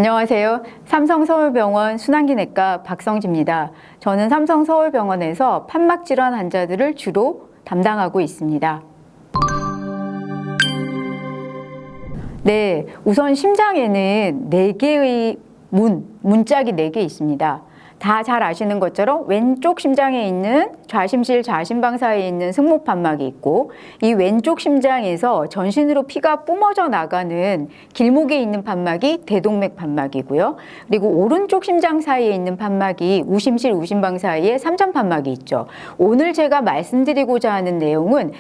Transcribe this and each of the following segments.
안녕하세요. 삼성서울병원 순환기내과 박성지입니다. 저는 삼성서울병원에서 판막질환 환자들을 주로 담당하고 있습니다. 네, 우선 심장에는 4개의 문짝이 4개 있습니다. 다 잘 아시는 것처럼 왼쪽 심장에 있는 좌심실, 좌심방 사이에 있는 승모판막이 있고, 이 왼쪽 심장에서 전신으로 피가 뿜어져 나가는 길목에 있는 판막이 대동맥 판막이고요. 그리고 오른쪽 심장 사이에 있는 판막이 우심실, 우심방 사이에 삼천판막이 있죠. 오늘 제가 말씀드리고자 하는 내용은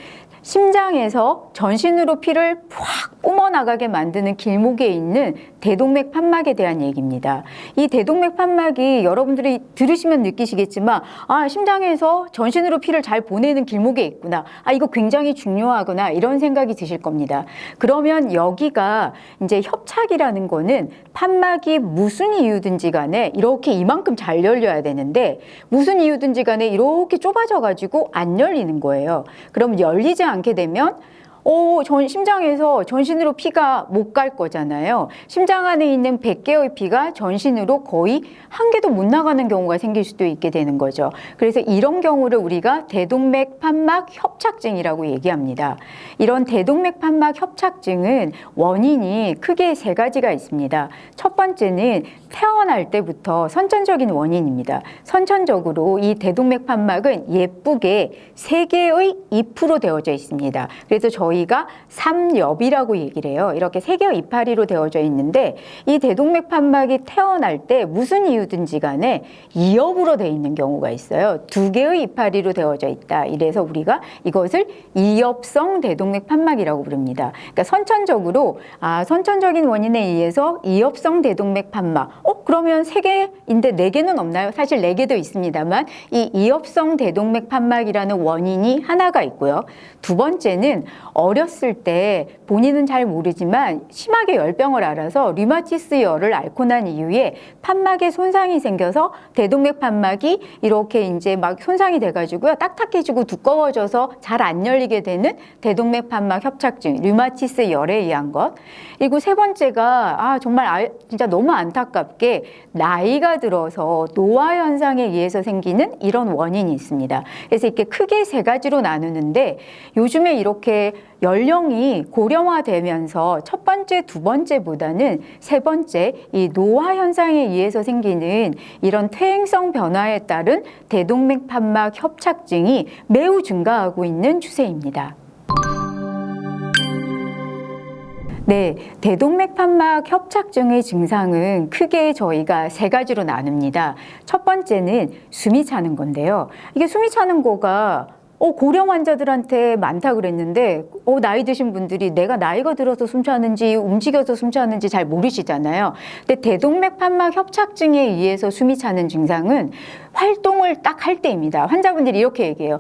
심장에서 전신으로 피를 확 뿜어나가게 만드는 길목에 있는 대동맥 판막에 대한 얘기입니다. 이 대동맥 판막이 여러분들이 들으시면 느끼시겠지만, 심장에서 전신으로 피를 잘 보내는 길목에 있구나. 이거 굉장히 중요하구나. 이런 생각이 드실 겁니다. 그러면 여기가 이제 협착이라는 거는 판막이 무슨 이유든지 간에 이렇게 이만큼 잘 열려야 되는데, 무슨 이유든지 간에 이렇게 좁아져 가지고 안 열리는 거예요. 그럼 열리지 않게 되면 심장에서 전신으로 피가 못 갈 거잖아요. 심장 안에 있는 100개의 피가 전신으로 거의 한 개도 못 나가는 경우가 생길 수도 있게 되는 거죠. 그래서 이런 경우를 우리가 대동맥 판막 협착증이라고 얘기합니다. 이런 대동맥 판막 협착증은 원인이 크게 3가지가 있습니다. 첫 번째는 태어날 때부터 선천적인 원인입니다. 선천적으로 이 대동맥 판막은 예쁘게 3개의 잎으로 되어져 있습니다. 그래서 저희가 삼엽이라고 얘기를 해요. 이렇게 3개의 이파리로 되어져 있는데, 이 대동맥 판막이 태어날 때 무슨 이유든지 간에 2엽으로 되어 있는 경우가 있어요. 2개의 이파리로 되어져 있다. 이래서 우리가 이것을 이엽성 대동맥 판막이라고 부릅니다. 그러니까 선천적으로 선천적인 원인에 의해서 이엽성 대동맥 판막. 그러면 3개인데 4개는 없나요? 사실 4개도 있습니다만 이 이엽성 대동맥 판막이라는 원인이 하나가 있고요. 두 번째는 어렸을 때 본인은 잘 모르지만 심하게 열병을 앓아서 류마티스 열을 앓고 난 이후에 판막에 손상이 생겨서 대동맥 판막이 이렇게 이제 막 손상이 돼가지고요. 딱딱해지고 두꺼워져서 잘 안 열리게 되는 대동맥 판막 협착증, 류마티스 열에 의한 것. 그리고 세 번째가 정말 진짜 너무 안타깝게 나이가 들어서 노화 현상에 의해서 생기는 이런 원인이 있습니다. 그래서 이렇게 크게 3가지로 나누는데, 요즘에 이렇게 연령이 고령화되면서 첫 번째, 두 번째보다는 세 번째, 이 노화 현상에 의해서 생기는 이런 퇴행성 변화에 따른 대동맥 판막 협착증이 매우 증가하고 있는 추세입니다. 네, 대동맥 판막 협착증의 증상은 크게 저희가 3가지로 나눕니다. 첫 번째는 숨이 차는 건데요. 이게 숨이 차는 거가 고령 환자들한테 많다 그랬는데, 나이 드신 분들이 내가 나이가 들어서 숨 차는지 움직여서 숨 차는지 잘 모르시잖아요. 근데 대동맥 판막 협착증에 의해서 숨이 차는 증상은 활동을 딱 할 때입니다. 환자분들이 이렇게 얘기해요.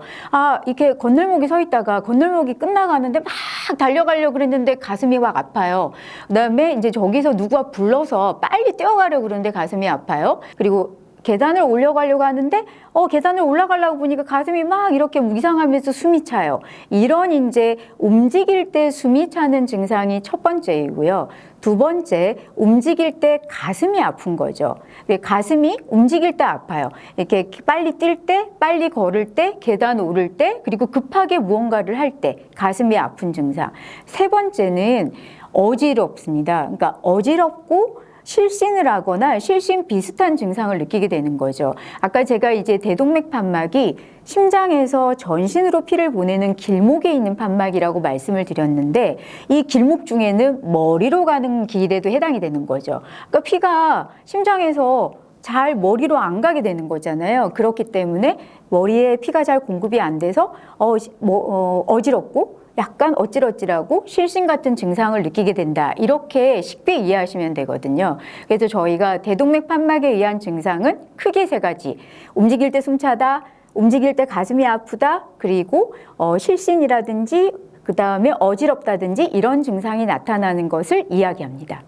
이렇게 건널목에 서 있다가 건널목이 끝나가는데 막 달려가려고 그랬는데 가슴이 확 아파요. 그다음에 이제 저기서 누가 불러서 빨리 뛰어가려고 그러는데 가슴이 아파요. 그리고 계단을 올라가려고 하는데 계단을 올라가려고 보니까 가슴이 막 이렇게 이상하면서 숨이 차요. 이런 이제 움직일 때 숨이 차는 증상이 첫 번째이고요. 두 번째, 움직일 때 가슴이 아픈 거죠. 가슴이 움직일 때 아파요. 이렇게 빨리 뛸 때, 빨리 걸을 때, 계단 오를 때, 그리고 급하게 무언가를 할 때 가슴이 아픈 증상. 세 번째는 어지럽습니다. 그러니까 어지럽고 실신을 하거나 실신 비슷한 증상을 느끼게 되는 거죠. 아까 제가 이제 대동맥 판막이 심장에서 전신으로 피를 보내는 길목에 있는 판막이라고 말씀을 드렸는데, 이 길목 중에는 머리로 가는 길에도 해당이 되는 거죠. 그러니까 피가 심장에서 잘 머리로 안 가게 되는 거잖아요. 그렇기 때문에 머리에 피가 잘 공급이 안 돼서 어지럽고 약간 어찔어찔하고 실신 같은 증상을 느끼게 된다. 이렇게 쉽게 이해하시면 되거든요. 그래서 저희가 대동맥 판막에 의한 증상은 크게 3가지. 움직일 때 숨차다, 움직일 때 가슴이 아프다, 그리고 실신이라든지 그 다음에 어지럽다든지 이런 증상이 나타나는 것을 이야기합니다.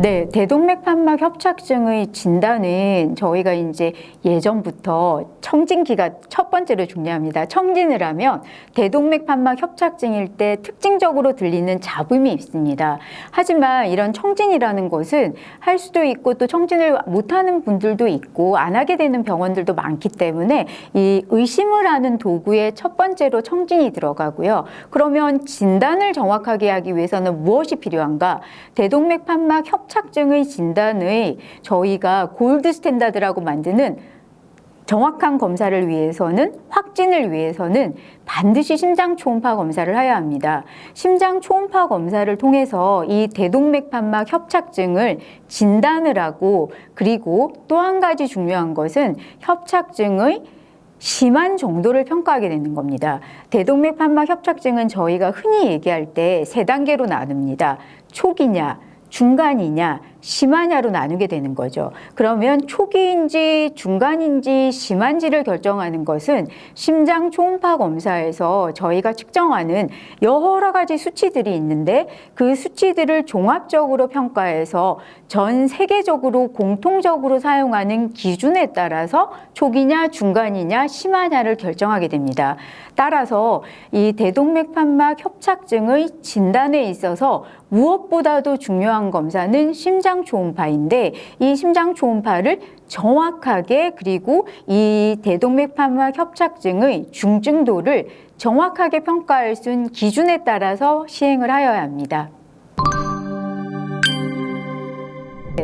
네, 대동맥 판막 협착증의 진단은 저희가 이제 예전부터 청진기가 첫 번째로 중요합니다. 청진을 하면 대동맥 판막 협착증일 때 특징적으로 들리는 잡음이 있습니다. 하지만 이런 청진이라는 것은 할 수도 있고 또 청진을 못하는 분들도 있고 안 하게 되는 병원들도 많기 때문에 이 의심을 하는 도구에 첫 번째로 청진이 들어가고요. 그러면 진단을 정확하게 하기 위해서는 무엇이 필요한가? 대동맥 판막 협착증의 진단의 저희가 골드 스탠다드라고 만드는 정확한 검사를 위해서는, 확진을 위해서는 반드시 심장 초음파 검사를 해야 합니다. 심장 초음파 검사를 통해서 이 대동맥 판막 협착증을 진단을 하고, 그리고 또 한 가지 중요한 것은 협착증의 심한 정도를 평가하게 되는 겁니다. 대동맥 판막 협착증은 저희가 흔히 얘기할 때 세 단계로 나눕니다. 초기냐, 중간이냐, 심하냐로 나누게 되는 거죠. 그러면 초기인지 중간인지 심한지를 결정하는 것은 심장 초음파 검사에서 저희가 측정하는 여러 가지 수치들이 있는데 그 수치들을 종합적으로 평가해서 전 세계적으로 공통적으로 사용하는 기준에 따라서 초기냐, 중간이냐, 심하냐를 결정하게 됩니다. 따라서 이 대동맥 판막 협착증의 진단에 있어서 무엇보다도 중요한 검사는 심장 초음파인데, 이 심장 초음파를 정확하게, 그리고 이 대동맥 판막 협착증의 중증도를 정확하게 평가할 수 있는 기준에 따라서 시행을 하여야 합니다.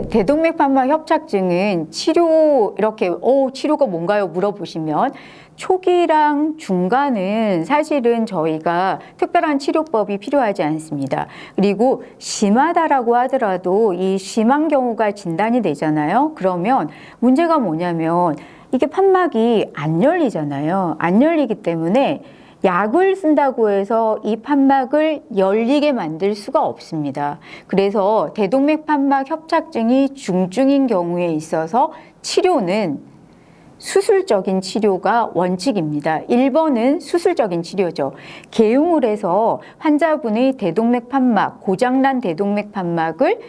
대동맥 판막 협착증은 치료가 뭔가요? 물어보시면 초기랑 중간은 사실은 저희가 특별한 치료법이 필요하지 않습니다. 그리고 심하다라고 하더라도 이 심한 경우가 진단이 되잖아요. 그러면 문제가 뭐냐면 이게 판막이 안 열리잖아요. 안 열리기 때문에 약을 쓴다고 해서 이 판막을 열리게 만들 수가 없습니다. 그래서 대동맥 판막 협착증이 중증인 경우에 있어서 치료는 수술적인 치료가 원칙입니다. 1번은 수술적인 치료죠. 개용을 해서 환자분의 대동맥 판막, 고장난 대동맥 판막을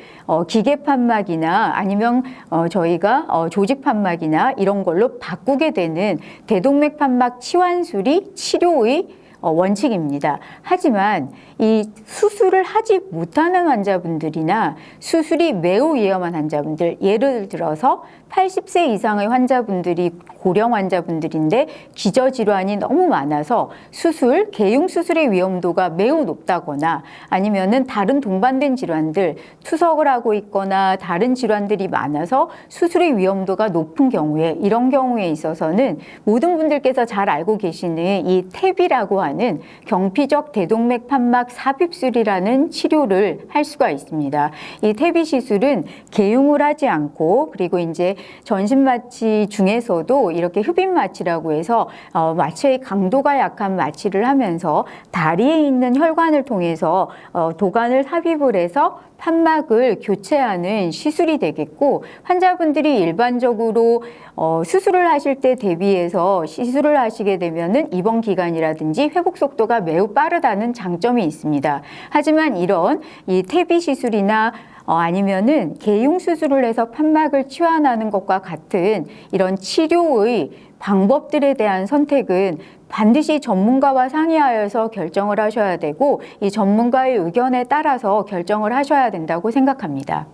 기계 판막이나 아니면 저희가 조직 판막이나 이런 걸로 바꾸게 되는 대동맥 판막 치환술이 치료의 원칙입니다. 하지만 이 수술을 하지 못하는 환자분들이나 수술이 매우 위험한 환자분들, 예를 들어서 80세 이상의 환자분들이 고령 환자분들인데 기저질환이 너무 많아서 개용 수술의 위험도가 매우 높다거나 아니면은 다른 동반된 질환들, 투석을 하고 있거나 다른 질환들이 많아서 수술의 위험도가 높은 경우에, 이런 경우에 있어서는 모든 분들께서 잘 알고 계시는 이 TAVI라고 하는 경피적 대동맥 판막 삽입술이라는 치료를 할 수가 있습니다. 이 TAVI 시술은 개용을 하지 않고, 그리고 이제 전신 마취 중에서도 이렇게 흡입 마취라고 해서 마취의 강도가 약한 마취를 하면서 다리에 있는 혈관을 통해서 도관을 삽입을 해서 판막을 교체하는 시술이 되겠고, 환자분들이 일반적으로 수술을 하실 때 대비해서 시술을 하시게 되면은 입원 기간이라든지 회복 속도가 매우 빠르다는 장점이 있습니다. 하지만 이런 이 TAVI 시술이나 아니면은 개용 수술을 해서 판막을 치환하는 것과 같은 이런 치료의 방법들에 대한 선택은 반드시 전문가와 상의하여서 결정을 하셔야 되고, 이 전문가의 의견에 따라서 결정을 하셔야 된다고 생각합니다.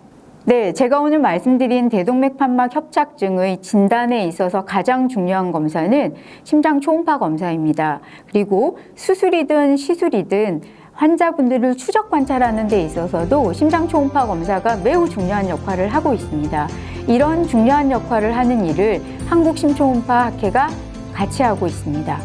네, 제가 오늘 말씀드린 대동맥 판막 협착증의 진단에 있어서 가장 중요한 검사는 심장 초음파 검사입니다. 그리고 수술이든 시술이든 환자분들을 추적 관찰하는 데 있어서도 심장 초음파 검사가 매우 중요한 역할을 하고 있습니다. 이런 중요한 역할을 하는 일을 한국심초음파 학회가 같이 하고 있습니다.